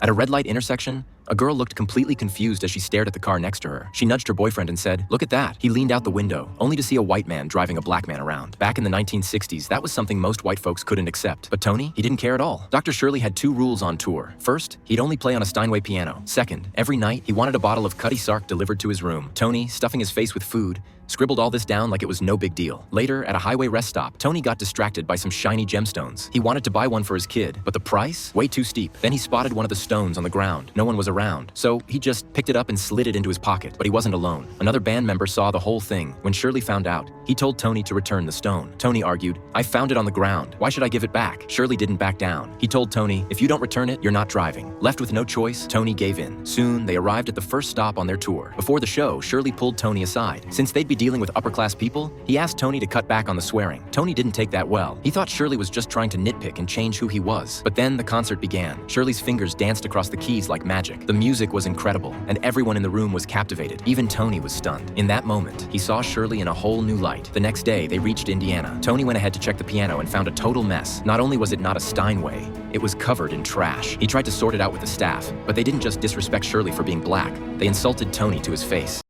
At a red light intersection, a girl looked completely confused as she stared at the car next to her. She nudged her boyfriend and said, "Look at that." He leaned out the window, only to see a white man driving a black man around. Back in the 1960s, that was something most white folks couldn't accept. But Tony, he didn't care at all. Dr. Shirley had two rules on tour. First, he'd only play on a Steinway piano. Second, every night, he wanted a bottle of Cutty Sark delivered to his room. Tony, stuffing his face with food, scribbled all this down like it was no big deal. Later, at a highway rest stop, Tony got distracted by some shiny gemstones. He wanted to buy one for his kid, but the price? Way too steep. Then he spotted one of the stones on the ground. No one was around, so he just picked it up and slid it into his pocket. But he wasn't alone. Another band member saw the whole thing. When Shirley found out, he told Tony to return the stone. Tony argued, "I found it on the ground. Why should I give it back?" Shirley didn't back down. He told Tony, "If you don't return it, you're not driving." Left with no choice, Tony gave in. Soon, they arrived at the first stop on their tour. Before the show, Shirley pulled Tony aside. Since they'd be dealing with upper-class people, he asked Tony to cut back on the swearing. Tony didn't take that well. He thought Shirley was just trying to nitpick and change who he was. But then the concert began. Shirley's fingers danced across the keys like magic. The music was incredible, and everyone in the room was captivated. Even Tony was stunned. In that moment, he saw Shirley in a whole new light. The next day, they reached Indiana. Tony went ahead to check the piano and found a total mess. Not only was it not a Steinway, it was covered in trash. He tried to sort it out with the staff, but they didn't just disrespect Shirley for being black. They insulted Tony to his face.